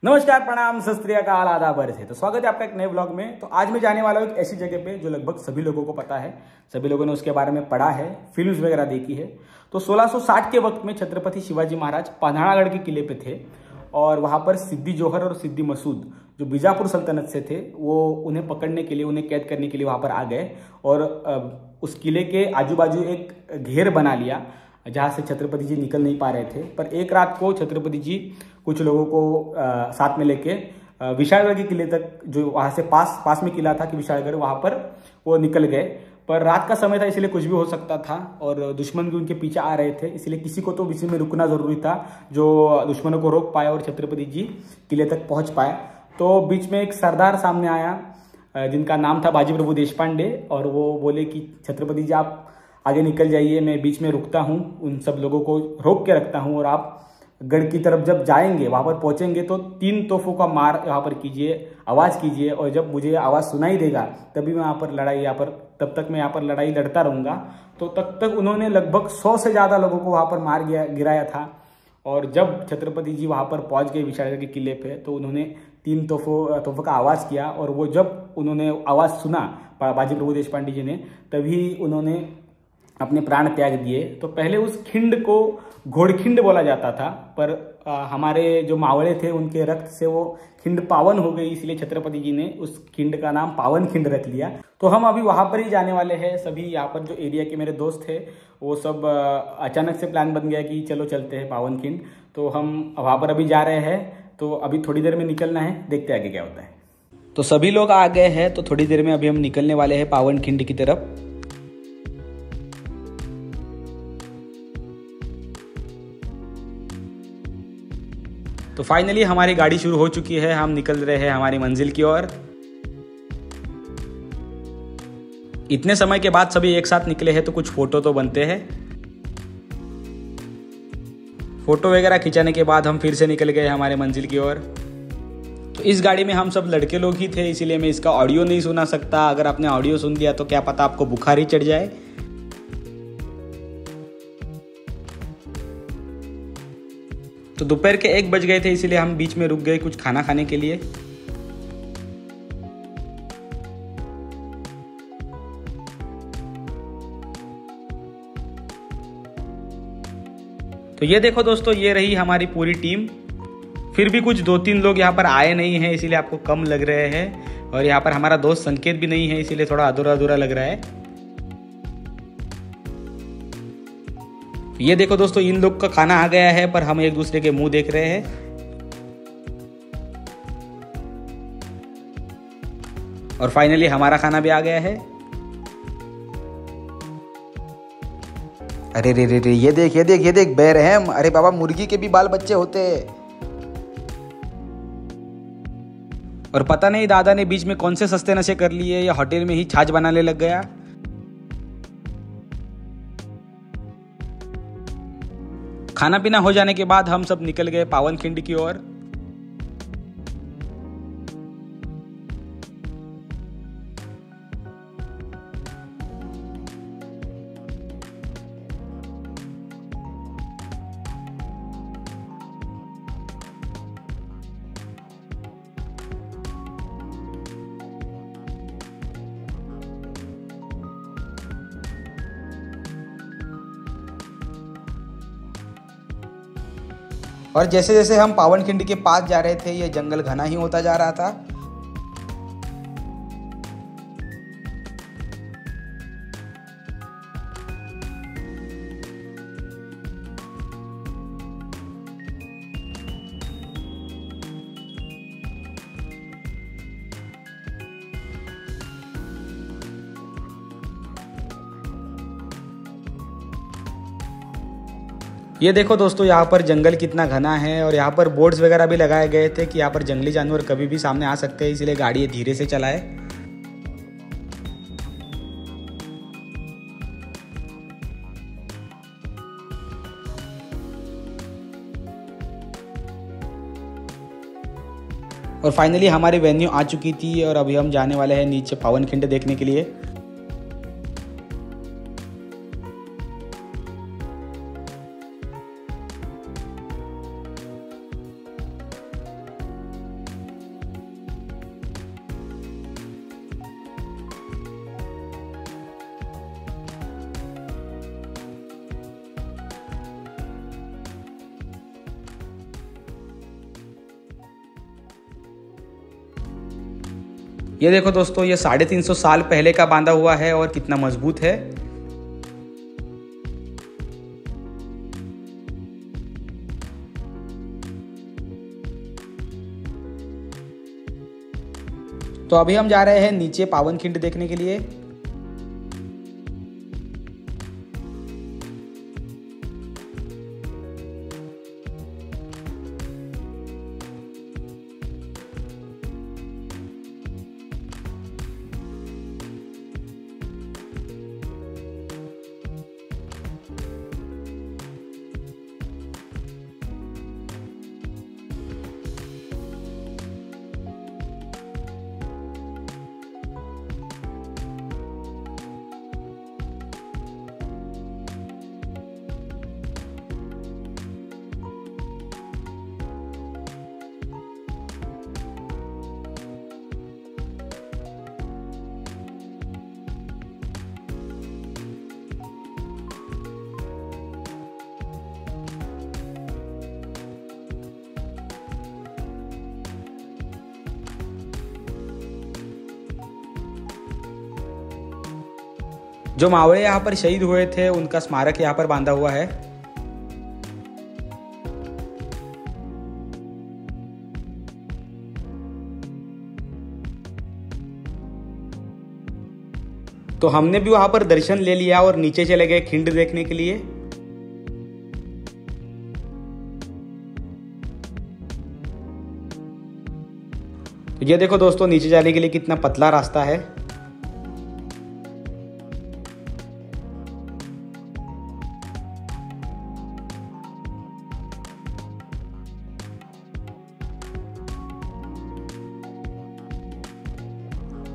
नमस्कार, प्रणाम, सत श्री अकाल, आदाब है। तो स्वागत है आपका एक नए ब्लॉग में। तो आज मैं जाने वाला हूँ एक ऐसी जगह पे जो लगभग सभी लोगों को पता है, सभी लोगों ने उसके बारे में पढ़ा है, फिल्म्स वगैरह देखी है। तो 1660 के वक्त में छत्रपति शिवाजी महाराज पन्हाड़ागढ़ के किले पे थे और वहाँ पर सिद्दी जोहर और सिद्दी मसूद जो बीजापुर सल्तनत से थे वो उन्हें पकड़ने के लिए, उन्हें कैद करने के लिए वहाँ पर आ गए और उस किले के आजू बाजू एक घेर बना लिया जहाँ से छत्रपति जी निकल नहीं पा रहे थे। पर एक रात को छत्रपति जी कुछ लोगों को साथ में लेके विशालगढ़ के किले तक, जो वहाँ से पास में किला था कि विशालगढ़, वहाँ पर वो निकल गए। पर रात का समय था इसलिए कुछ भी हो सकता था और दुश्मन भी उनके पीछे आ रहे थे, इसलिए किसी को तो बीच में रुकना जरूरी था जो दुश्मनों को रोक पाए और छत्रपति जी किले तक पहुँच पाए। तो बीच में एक सरदार सामने आया जिनका नाम था बाजी प्रभु देशपांडे और वो बोले कि छत्रपति जी आप आगे निकल जाइए, मैं बीच में रुकता हूँ, उन सब लोगों को रोक के रखता हूँ और आप गढ़ की तरफ जब जाएंगे, वहाँ पर पहुँचेंगे तो 3 तोपों का मार यहाँ पर कीजिए, आवाज़ कीजिए और जब मुझे आवाज़ सुनाई देगा तभी मैं तब तक मैं यहाँ पर लड़ाई लड़ता रहूँगा। तो तब तक उन्होंने लगभग 100 से ज़्यादा लोगों को वहाँ पर गिराया था और जब छत्रपति जी वहाँ पर पहुँच गए विशालगढ़ के किले पे तो उन्होंने 3 तोपों का आवाज़ किया और वो जब उन्होंने आवाज़ सुना बाजी प्रभु देशपांडे जी ने, तभी उन्होंने अपने प्राण त्याग दिए। तो पहले उस खिंड को घोड़खिंड बोला जाता था, पर हमारे जो मावड़े थे उनके रक्त से वो खिंड पावन हो गई, इसलिए छत्रपति जी ने उस खिंड का नाम पावन खिंड रख लिया। तो हम अभी वहाँ पर ही जाने वाले हैं। सभी यहाँ पर जो एरिया के मेरे दोस्त थे वो सब अचानक से प्लान बन गया कि चलो चलते हैं पावन खिंड। तो हम वहाँ पर अभी जा रहे हैं, तो अभी थोड़ी देर में निकलना है, देखते हैं आगे क्या होता है। तो सभी लोग आ गए हैं, तो थोड़ी देर में अभी हम निकलने वाले हैं पावन खिंड की तरफ। तो फाइनली हमारी गाड़ी शुरू हो चुकी है, हम निकल रहे हैं हमारी मंजिल की ओर। इतने समय के बाद सभी एक साथ निकले हैं तो कुछ फोटो तो बनते हैं। फोटो वगैरह खिंचाने के बाद हम फिर से निकल गए हमारे मंजिल की ओर। तो इस गाड़ी में हम सब लड़के लोग ही थे, इसीलिए मैं इसका ऑडियो नहीं सुना सकता। अगर आपने ऑडियो सुन लिया तो क्या पता आपको बुखार ही चढ़ जाए। तो दोपहर के 1 बज गए थे, इसीलिए हम बीच में रुक गए कुछ खाना खाने के लिए। तो ये देखो दोस्तों, ये रही हमारी पूरी टीम। फिर भी कुछ 2-3 लोग यहाँ पर आए नहीं हैं, इसीलिए आपको कम लग रहे हैं। और यहाँ पर हमारा दोस्त संकेत भी नहीं है, इसीलिए थोड़ा अधूरा अधूरा लग रहा है। ये देखो दोस्तों, इन लोग का खाना आ गया है, पर हम एक दूसरे के मुंह देख रहे हैं। और फाइनली हमारा खाना भी आ गया है। अरे रे रे रे, ये देख बेरहम। अरे बाबा, मुर्गी के भी बाल बच्चे होते हैं। और पता नहीं दादा ने बीच में कौन से सस्ते नशे कर लिए या होटल में ही छाछ बनाने लग गया। खाना पीना हो जाने के बाद हम सब निकल गए पावन खिंड की ओर। और जैसे जैसे हम पावन खिंड के पास जा रहे थे, ये जंगल घना ही होता जा रहा था। ये देखो दोस्तों, यहाँ पर जंगल कितना घना है और यहाँ पर बोर्ड्स वगैरह भी लगाए गए थे कि यहाँ पर जंगली जानवर कभी भी सामने आ सकते हैं, इसलिए गाड़ी धीरे से चलाए। और फाइनली हमारी वेन्यू आ चुकी थी और अभी हम जाने वाले हैं नीचे पावन खिंड देखने के लिए। ये देखो दोस्तों, ये 350 साल पहले का बांधा हुआ है और कितना मजबूत है। तो अभी हम जा रहे हैं नीचे पावनखिंड देखने के लिए। जो मावळे यहाँ पर शहीद हुए थे उनका स्मारक यहाँ पर बांधा हुआ है। तो हमने भी वहां पर दर्शन ले लिया और नीचे चले गए खिंड देखने के लिए। तो ये देखो दोस्तों, नीचे जाने के लिए कितना पतला रास्ता है।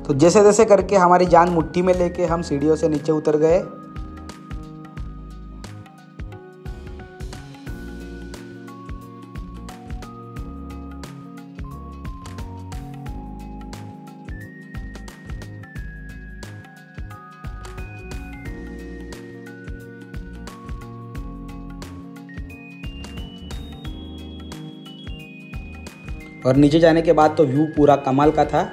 तो जैसे जैसे करके हमारी जान मुट्ठी में लेके हम सीढ़ियों से नीचे उतर गए। और नीचे जाने के बाद तो व्यू पूरा कमाल का था।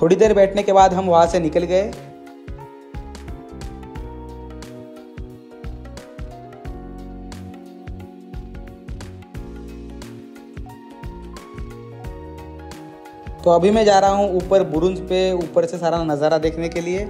थोड़ी देर बैठने के बाद हम वहां से निकल गए। तो अभी मैं जा रहा हूं ऊपर बुरुंज पे, ऊपर से सारा नज़ारा देखने के लिए।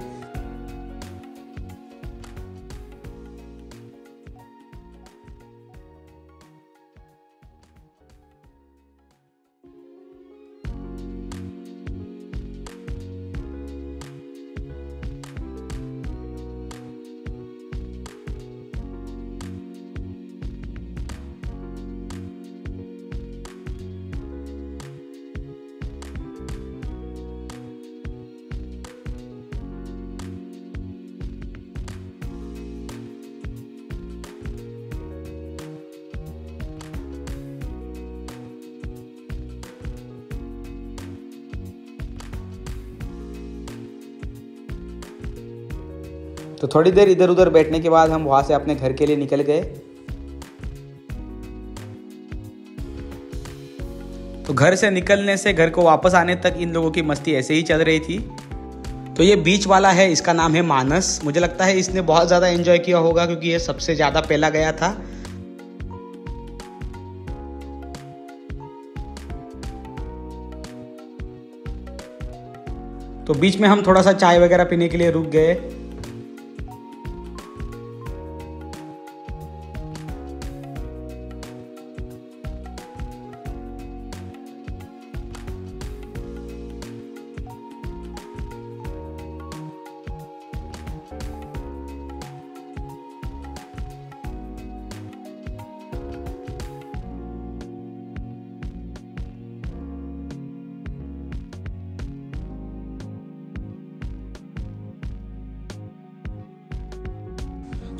तो थोड़ी देर इधर उधर बैठने के बाद हम वहां से अपने घर के लिए निकल गए। तो घर से निकलने से घर को वापस आने तक इन लोगों की मस्ती ऐसे ही चल रही थी। तो ये बीच वाला है, इसका नाम है मानस। मुझे लगता है इसने बहुत ज़्यादा एंजॉय किया होगा क्योंकि ये सबसे ज़्यादा पहला गया था। तो बीच में हम थोड़ा सा चाय वगैरह पीने के लिए रुक गए।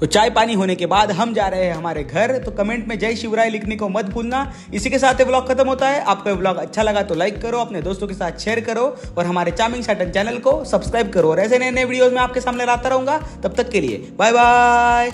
तो चाय पानी होने के बाद हम जा रहे हैं हमारे घर। तो कमेंट में जय शिवराय लिखने को मत भूलना। इसी के साथ ये व्लॉग खत्म होता है। आपको ये व्लॉग अच्छा लगा तो लाइक करो, अपने दोस्तों के साथ शेयर करो और हमारे चार्मिंग सैटर्न चैनल को सब्सक्राइब करो। और ऐसे नए नए वीडियोस में आपके सामने लाता रहूंगा। तब तक के लिए बाय बाय।